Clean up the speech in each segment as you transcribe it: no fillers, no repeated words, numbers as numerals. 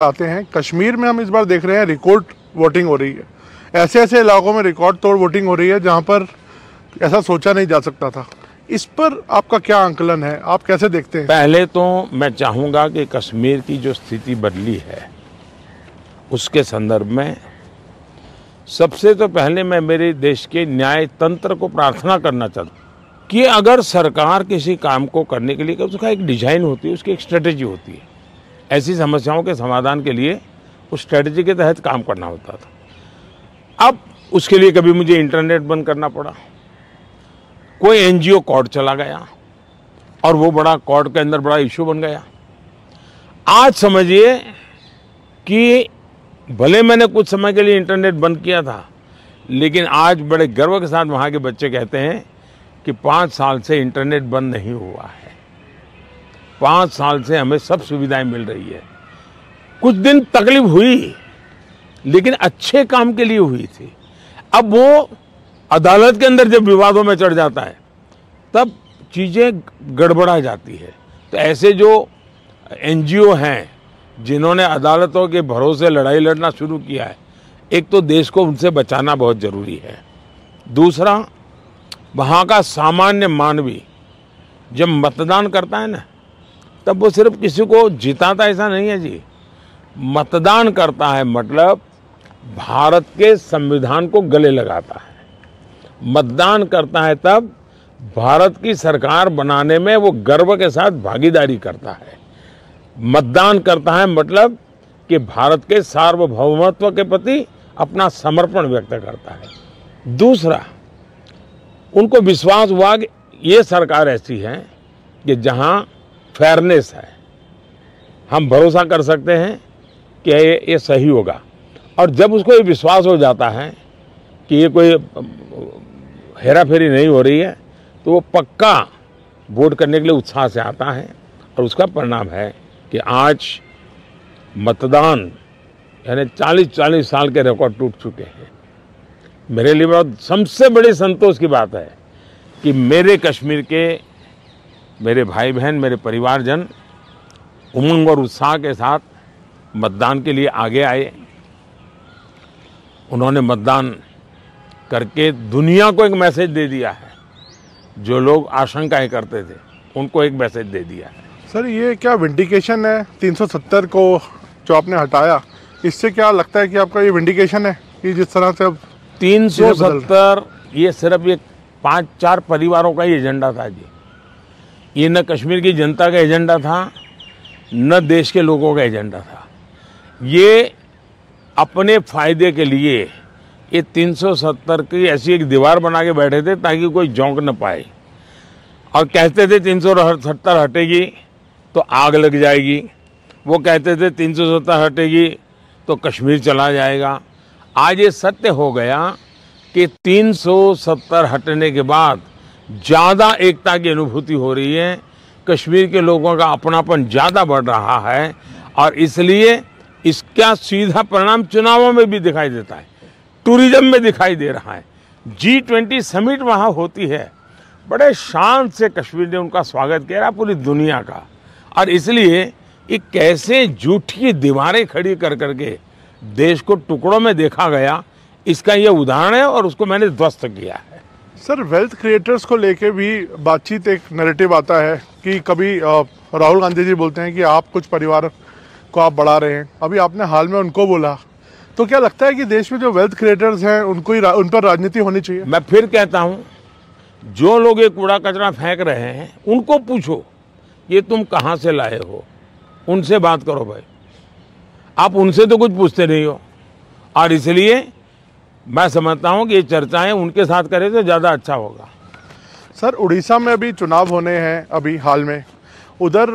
आते हैं कश्मीर में हम इस बार देख रहे हैं रिकॉर्ड वोटिंग हो रही है। ऐसे ऐसे इलाकों में रिकॉर्ड तोड़ वोटिंग हो रही है जहां पर ऐसा सोचा नहीं जा सकता था। इस पर आपका क्या आंकलन है, आप कैसे देखते हैं? पहले तो मैं चाहूँगा कि कश्मीर की जो स्थिति बदली है उसके संदर्भ में सबसे तो पहले मैं मेरे देश के न्याय तंत्र को प्रार्थना करना चाहता हूँ कि अगर सरकार किसी काम को करने के लिए उसका एक डिजाइन होती है, उसकी एक स्ट्रेटेजी होती है। ऐसी समस्याओं के समाधान के लिए उस स्ट्रेटेजी के तहत काम करना होता था। अब उसके लिए कभी मुझे इंटरनेट बंद करना पड़ा, कोई एनजीओ कोर्ट चला गया और वो बड़ा कोर्ट के अंदर बड़ा इशू बन गया। आज समझिए कि भले मैंने कुछ समय के लिए इंटरनेट बंद किया था, लेकिन आज बड़े गर्व के साथ वहाँ के बच्चे कहते हैं कि 5 साल से इंटरनेट बंद नहीं हुआ है, 5 साल से हमें सब सुविधाएं मिल रही है। कुछ दिन तकलीफ हुई लेकिन अच्छे काम के लिए हुई थी। अब वो अदालत के अंदर जब विवादों में चढ़ जाता है तब चीज़ें गड़बड़ा जाती है। तो ऐसे जो एनजीओ हैं जिन्होंने अदालतों के भरोसे लड़ाई लड़ना शुरू किया है, एक तो देश को उनसे बचाना बहुत ज़रूरी है। दूसरा, वहाँ का सामान्य मानवी जब मतदान करता है ना, तब वो सिर्फ किसी को जिताता ऐसा नहीं है जी, मतदान करता है मतलब भारत के संविधान को गले लगाता है। मतदान करता है तब भारत की सरकार बनाने में वो गर्व के साथ भागीदारी करता है। मतदान करता है मतलब कि भारत के सार्वभौमत्व के प्रति अपना समर्पण व्यक्त करता है। दूसरा, उनको विश्वास हुआ कि ये सरकार ऐसी है कि जहाँ फेयरनेस है, हम भरोसा कर सकते हैं कि ये सही होगा। और जब उसको ये विश्वास हो जाता है कि ये कोई हेरा फेरी नहीं हो रही है, तो वो पक्का वोट करने के लिए उत्साह से आता है। और उसका परिणाम है कि आज मतदान यानी 40-40 साल के रिकॉर्ड टूट चुके हैं। मेरे लिए बहुत सबसे बड़ी संतोष की बात है कि मेरे कश्मीर के मेरे भाई बहन, मेरे परिवारजन उमंग और उत्साह के साथ मतदान के लिए आगे आए। उन्होंने मतदान करके दुनिया को एक मैसेज दे दिया है। जो लोग आशंकाएं करते थे उनको एक मैसेज दे दिया है। सर, ये क्या विंडिकेशन है 370 को जो आपने हटाया, इससे क्या लगता है कि आपका ये विंडिकेशन है कि जिस तरह से अब 370 ये सिर्फ एक 5-4 परिवारों का ही एजेंडा था जी। ये न कश्मीर की जनता का एजेंडा था, न देश के लोगों का एजेंडा था। ये अपने फायदे के लिए ये 370 की ऐसी एक दीवार बना के बैठे थे ताकि कोई झोंक न पाए। और कहते थे 370 हटेगी तो आग लग जाएगी, वो कहते थे 370 हटेगी तो कश्मीर चला जाएगा। आज ये सत्य हो गया कि 370 हटने के बाद ज़्यादा एकता की अनुभूति हो रही है, कश्मीर के लोगों का अपनापन ज़्यादा बढ़ रहा है। और इसलिए इसका सीधा परिणाम चुनावों में भी दिखाई देता है, टूरिज्म में दिखाई दे रहा है। G20 समिट वहाँ होती है, बड़े शान से कश्मीर ने उनका स्वागत किया पूरी दुनिया का। और इसलिए ये कैसे झूठी दीवारें खड़ी कर करके देश को टुकड़ों में देखा गया, इसका ये उदाहरण है और उसको मैंने ध्वस्त किया है। सर, वेल्थ क्रिएटर्स को लेके भी बातचीत, एक नैरेटिव आता है कि कभी राहुल गांधी जी बोलते हैं कि आप कुछ परिवार को आप बढ़ा रहे हैं, अभी आपने हाल में उनको बोला। तो क्या लगता है कि देश में जो वेल्थ क्रिएटर्स हैं उनको ही उन पर राजनीति होनी चाहिए? मैं फिर कहता हूँ, जो लोग ये कूड़ा कचरा फेंक रहे हैं उनको पूछो ये तुम कहाँ से लाए हो, उनसे बात करो भाई। आप उनसे तो कुछ पूछते नहीं हो। और इसलिए मैं समझता हूँ कि ये चर्चाएं उनके साथ करें तो ज़्यादा अच्छा होगा। सर, उड़ीसा में अभी चुनाव होने हैं अभी हाल में, उधर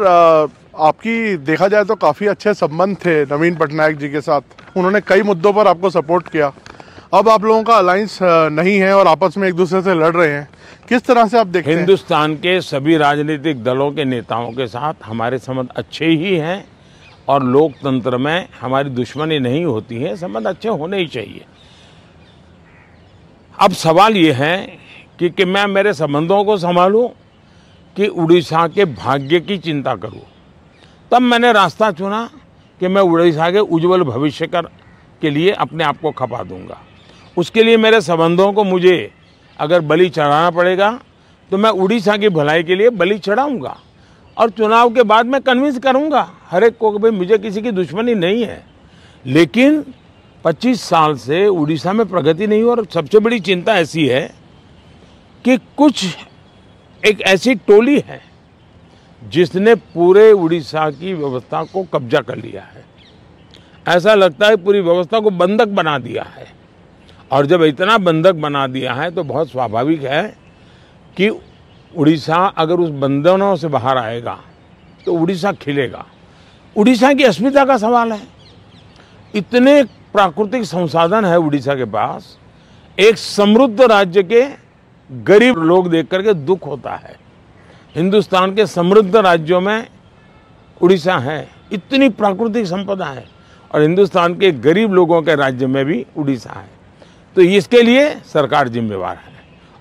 आपकी देखा जाए तो काफ़ी अच्छे संबंध थे नवीन पटनायक जी के साथ, उन्होंने कई मुद्दों पर आपको सपोर्ट किया। अब आप लोगों का अलायंस नहीं है और आपस में एक दूसरे से लड़ रहे हैं, किस तरह से आप देखते हैं? हिंदुस्तान के सभी राजनीतिक दलों के नेताओं के साथ हमारे संबंध अच्छे ही हैं और लोकतंत्र में हमारी दुश्मनी नहीं होती है, संबंध अच्छे होने ही चाहिए। अब सवाल ये है कि मैं मेरे संबंधों को संभालूं कि उड़ीसा के भाग्य की चिंता करूं। तब मैंने रास्ता चुना कि मैं उड़ीसा के उज्जवल भविष्य के लिए अपने आप को खपा दूंगा। उसके लिए मेरे संबंधों को मुझे अगर बलि चढ़ाना पड़ेगा तो मैं उड़ीसा की भलाई के लिए बलि चढ़ाऊंगा और चुनाव के बाद मैं कन्विंस करूंगा हर एक को कि भाई मुझे किसी की दुश्मनी नहीं है, लेकिन 25 साल से उड़ीसा में प्रगति नहीं हो। और सबसे बड़ी चिंता ऐसी है कि कुछ एक ऐसी टोली है जिसने पूरे उड़ीसा की व्यवस्था को कब्जा कर लिया है। ऐसा लगता है पूरी व्यवस्था को बंधक बना दिया है, और जब इतना बंधक बना दिया है तो बहुत स्वाभाविक है कि उड़ीसा अगर उस बंधनों से बाहर आएगा तो उड़ीसा खिलेगा। उड़ीसा की अस्मिता का सवाल है। इतने प्राकृतिक संसाधन है उड़ीसा के पास, एक समृद्ध राज्य के गरीब लोग देख करके दुख होता है। हिंदुस्तान के समृद्ध राज्यों में उड़ीसा है, इतनी प्राकृतिक संपदा है, और हिंदुस्तान के गरीब लोगों के राज्य में भी उड़ीसा है। तो इसके लिए सरकार जिम्मेवार है,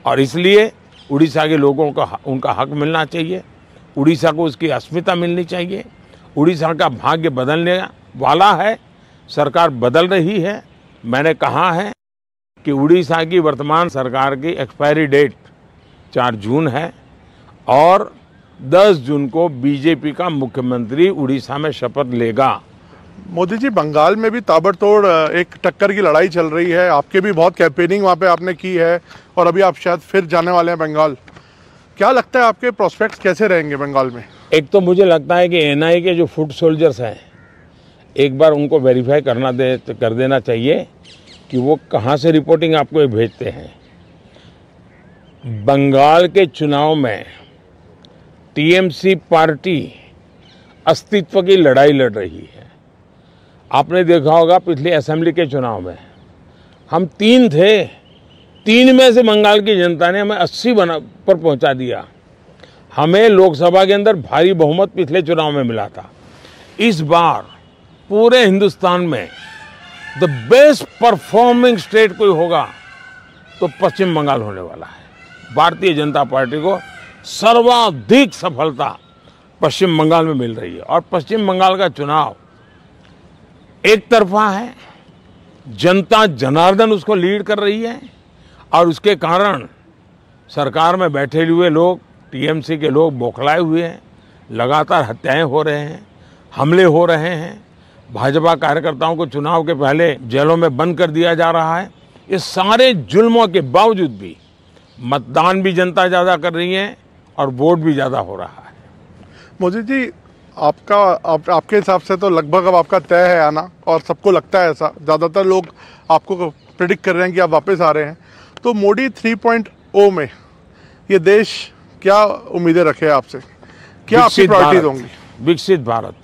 और इसलिए उड़ीसा के लोगों को उनका हक मिलना चाहिए, उड़ीसा को उसकी अस्मिता मिलनी चाहिए। उड़ीसा का भाग्य बदलने वाला है, सरकार बदल रही है। मैंने कहा है कि उड़ीसा की वर्तमान सरकार की एक्सपायरी डेट 4 जून है, और 10 जून को बीजेपी का मुख्यमंत्री उड़ीसा में शपथ लेगा। मोदी जी, बंगाल में भी ताबड़तोड़ एक टक्कर की लड़ाई चल रही है। आपके भी बहुत कैंपेनिंग वहाँ पे आपने की है, और अभी आप शायद फिर जाने वाले हैं बंगाल। क्या लगता है आपके प्रोस्पेक्ट्स कैसे रहेंगे बंगाल में? एक तो मुझे लगता है कि एनआईए के जो फुट सोल्जर्स हैं, एक बार उनको वेरीफाई कर देना चाहिए कि वो कहाँ से रिपोर्टिंग आपको भेजते हैं। बंगाल के चुनाव में टीएमसी पार्टी अस्तित्व की लड़ाई लड़ रही है। आपने देखा होगा पिछले असेंबली के चुनाव में हम 3 थे, 3 में से बंगाल की जनता ने हमें 80 पर पहुंचा दिया। हमें लोकसभा के अंदर भारी बहुमत पिछले चुनाव में मिला था। इस बार पूरे हिंदुस्तान में द बेस्ट परफॉर्मिंग स्टेट कोई होगा तो पश्चिम बंगाल होने वाला है। भारतीय जनता पार्टी को सर्वाधिक सफलता पश्चिम बंगाल में मिल रही है, और पश्चिम बंगाल का चुनाव एक तरफा है, जनता जनार्दन उसको लीड कर रही है, और उसके कारण सरकार में बैठे हुए लोग, टीएमसी के लोग बौखलाए हुए हैं। लगातार हत्याएं हो रहे हैं, हमले हो रहे हैं, भाजपा कार्यकर्ताओं को चुनाव के पहले जेलों में बंद कर दिया जा रहा है। ये सारे जुल्मों के बावजूद भी मतदान भी जनता ज़्यादा कर रही है और वोट भी ज़्यादा हो रहा है। मोदी जी, आपके हिसाब से तो लगभग अब आपका तय है आना, और सबको लगता है ऐसा, ज़्यादातर लोग आपको प्रेडिक्ट कर रहे हैं कि आप वापस आ रहे हैं। तो मोदी 3.0 में ये देश क्या उम्मीदें रखे आपसे? क्या आपकी प्रायोरिटीज होंगी? विकसित भारत,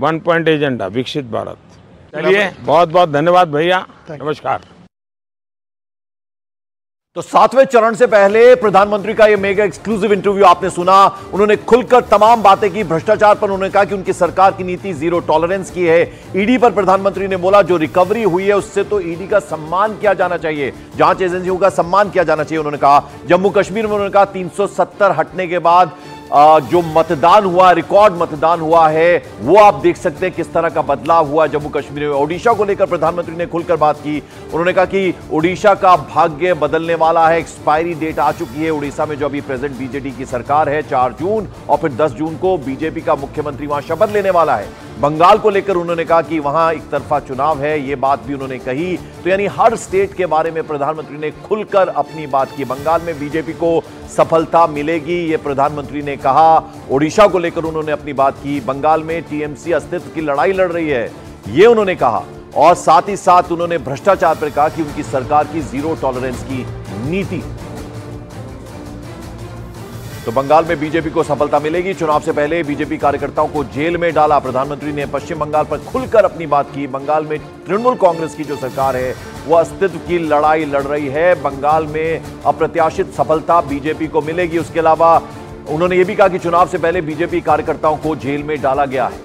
1 पॉइंट एजेंडा, विकसित भारत। चलिए, बहुत बहुत धन्यवाद भैया, नमस्कार। तो 7वें चरण से पहले प्रधानमंत्री का यह मेगा एक्सक्लूसिव इंटरव्यू आपने सुना। उन्होंने खुलकर तमाम बातें की भ्रष्टाचार पर। उन्होंने कहा कि उनकी सरकार की नीति जीरो टॉलरेंस की है। ईडी पर प्रधानमंत्री ने बोला जो रिकवरी हुई है उससे तो ईडी का सम्मान किया जाना चाहिए, जांच एजेंसियों का सम्मान किया जाना चाहिए। उन्होंने कहा जम्मू कश्मीर में उन्होंने कहा 370 हटने के बाद जो मतदान हुआ, रिकॉर्ड मतदान हुआ है, वो आप देख सकते हैं किस तरह का बदलाव हुआ जम्मू कश्मीर में। ओडिशा को लेकर प्रधानमंत्री ने खुलकर बात की। उन्होंने कहा कि ओडिशा का भाग्य बदलने वाला है, एक्सपायरी डेट आ चुकी है। ओडिशा में जो अभी प्रेजेंट बीजेडी की सरकार है, 4 जून और फिर 10 जून को बीजेपी का मुख्यमंत्री वहां शपथ लेने वाला है। बंगाल को लेकर उन्होंने कहा कि वहां एक तरफा चुनाव है, ये बात भी उन्होंने कही। तो यानी हर स्टेट के बारे में प्रधानमंत्री ने खुलकर अपनी बात की। बंगाल में बीजेपी को सफलता मिलेगी, ये प्रधानमंत्री ने कहा। ओडिशा को लेकर उन्होंने अपनी बात की। बंगाल में टीएमसी अस्तित्व की लड़ाई लड़ रही है, ये उन्होंने कहा। और साथ ही साथ उन्होंने भ्रष्टाचार पर कहा कि उनकी सरकार की जीरो टॉलरेंस की नीति। तो बंगाल में बीजेपी को सफलता मिलेगी। चुनाव से पहले बीजेपी कार्यकर्ताओं को जेल में डाला। प्रधानमंत्री ने पश्चिम बंगाल पर खुलकर अपनी बात की। बंगाल में तृणमूल कांग्रेस की जो सरकार है वो अस्तित्व की लड़ाई लड़ रही है। बंगाल में अप्रत्याशित सफलता बीजेपी को मिलेगी। उसके अलावा उन्होंने ये भी कहा कि चुनाव से पहले बीजेपी कार्यकर्ताओं को जेल में डाला गया है।